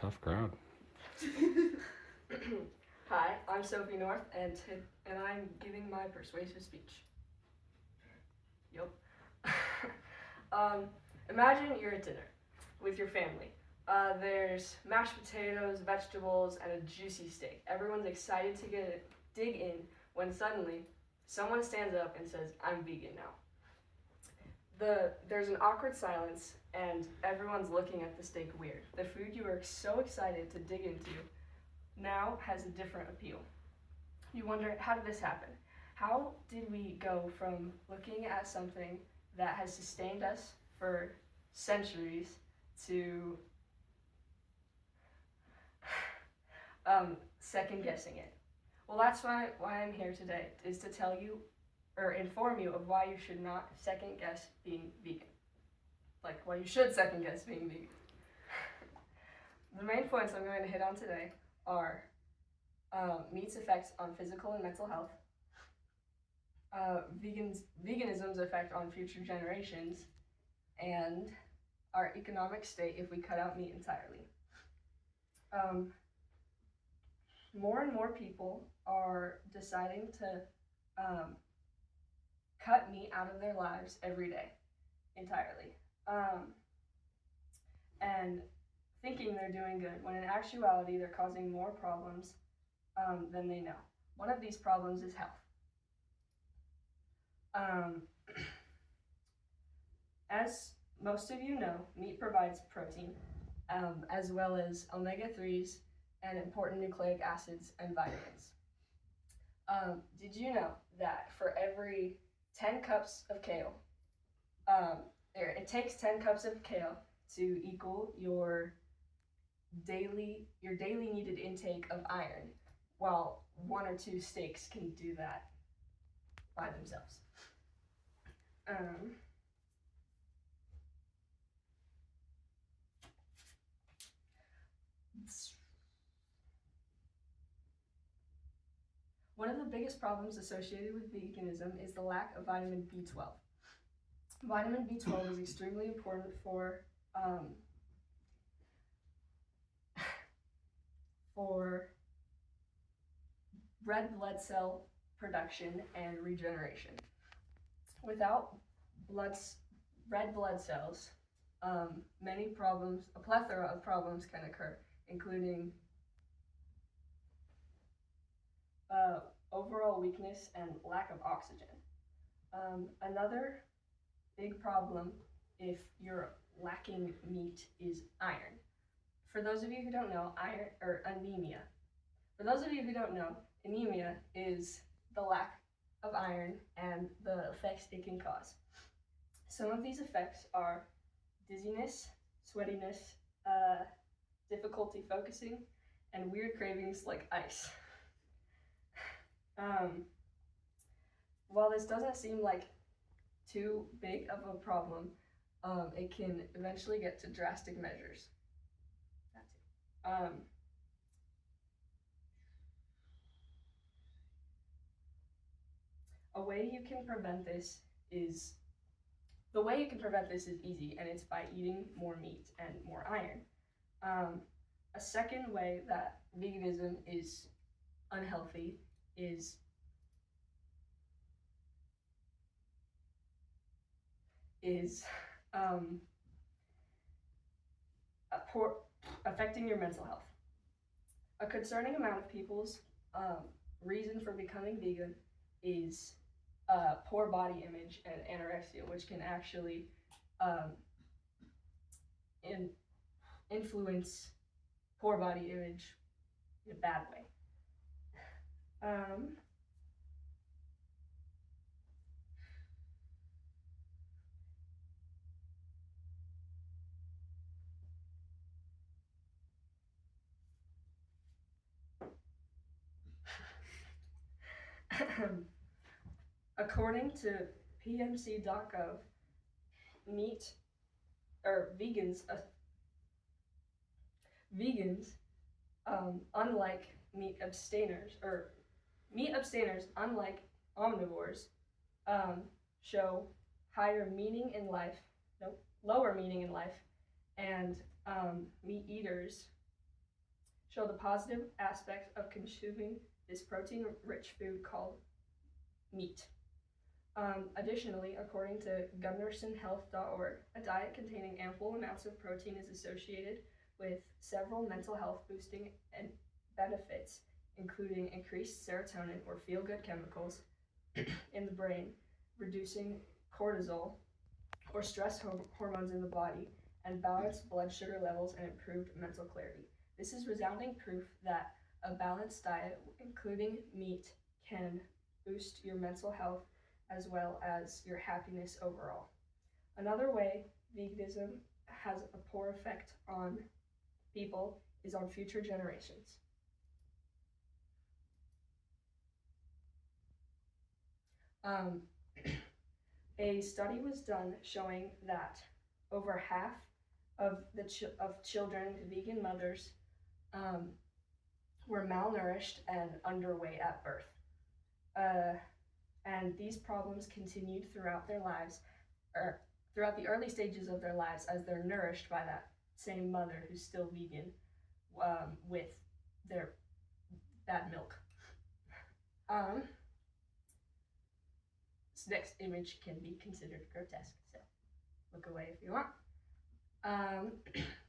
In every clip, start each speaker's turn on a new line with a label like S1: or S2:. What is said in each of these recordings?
S1: tough crowd.
S2: Hi, I'm Sophie North, and I'm giving my persuasive speech. Yup. Imagine you're at dinner with your family. There's mashed potatoes, vegetables, and a juicy steak. Everyone's excited to dig in when suddenly someone stands up and says, "I'm vegan now." There's an awkward silence, and everyone's looking at the steak weird. The food you were so excited to dig into now has a different appeal. You wonder, how did this happen? How did we go from looking at something that has sustained us for centuries to second guessing it? Well, that's why I'm here today, is to tell you or inform you of why you should not second guess being vegan. Like, why you should second guess being vegan. The main points I'm going to hit on today are meat's effects on physical and mental health, veganism's effect on future generations, and our economic state if we cut out meat entirely. More and more people are deciding to cut meat out of their lives every day entirely, and thinking they're doing good, when in actuality they're causing more problems than they know. One of these problems is health. As most of you know, meat provides protein, as well as omega-3s and important nucleic acids and vitamins. Did you know that for every 10 cups of kale, it takes 10 cups of kale to equal your daily needed intake of iron, while 1 or 2 steaks can do that by themselves. One of the biggest problems associated with veganism is the lack of vitamin B12. Vitamin B12 is extremely important for red blood cell production and regeneration. Without red blood cells, a plethora of problems can occur, including overall weakness and lack of oxygen. Another big problem if you're lacking meat is iron. For those of you who don't know, anemia. For those of you who don't know, anemia is the lack of iron and the effects it can cause. Some of these effects are dizziness, sweatiness, difficulty focusing, and weird cravings like ice. While this doesn't seem like too big of a problem, it can eventually get to drastic measures. The way you can prevent this is easy, and it's by eating more meat and more iron. A second way that veganism is unhealthy is affecting your mental health. A concerning amount of people's reason for becoming vegan is poor body image and anorexia, which can actually influence poor body image in a bad way. According to PMC.gov, vegans, unlike meat abstainers, unlike omnivores, show lower meaning in life, and meat eaters show the positive aspects of consuming this protein-rich food called meat. Additionally, according to GundersonHealth.org, a diet containing ample amounts of protein is associated with several mental health boosting and benefits, including increased serotonin or feel-good chemicals in the brain, reducing cortisol or stress hormones in the body, and balanced blood sugar levels and improved mental clarity. This is resounding proof that a balanced diet, including meat, can boost your mental health as well as your happiness overall. Another way veganism has a poor effect on people is on future generations. A study was done showing that over half of the children, vegan mothers, were malnourished and underweight at birth. And these problems continued throughout their lives, or throughout the early stages of their lives, as they're nourished by that same mother who's still vegan, with their bad milk. This next image can be considered grotesque, so look away if you want.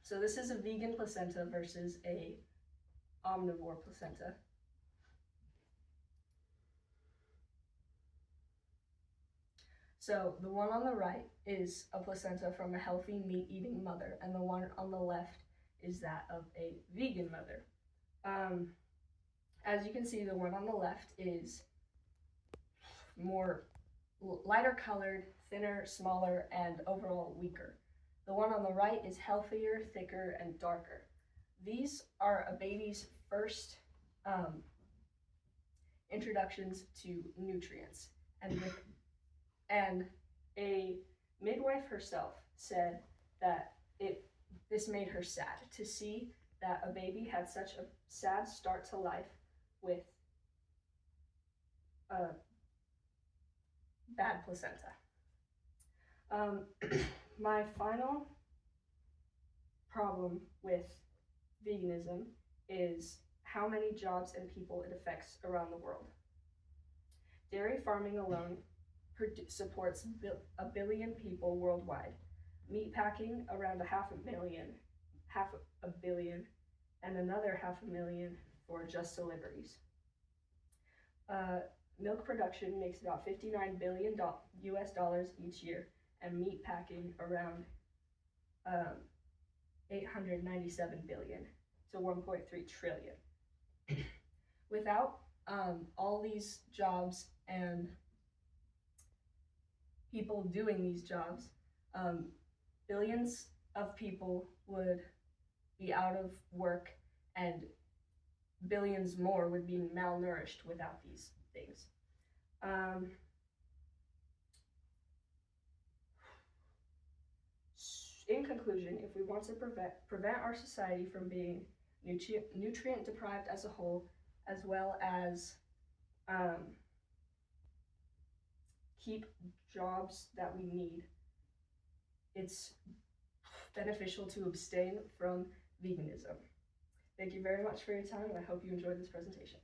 S2: So this is a vegan placenta versus a omnivore placenta. So the one on the right is a placenta from a healthy meat-eating mother, and the one on the left is that of a vegan mother. As you can see, the one on the left is more lighter colored, thinner, smaller, and overall weaker. The one on the right is healthier, thicker, and darker. These are a baby's first introductions to nutrients, and a midwife herself said that this made her sad to see that a baby had such a sad start to life with a bad placenta. My final problem with veganism is how many jobs and people it affects around the world. Dairy farming alone supports a billion people worldwide. Meatpacking around 500,000, and another 500,000 for just deliveries. Milk production makes about $59 billion US each year, and meat packing around 897 billion to 1.3 trillion. Without all these jobs and people doing these jobs, billions of people would be out of work, and billions more would be malnourished without these things. In conclusion, if we want to prevent our society from being nutrient deprived as a whole, as well as keep jobs that we need, it's beneficial to abstain from veganism. Thank you very much for your time, and I hope you enjoyed this presentation.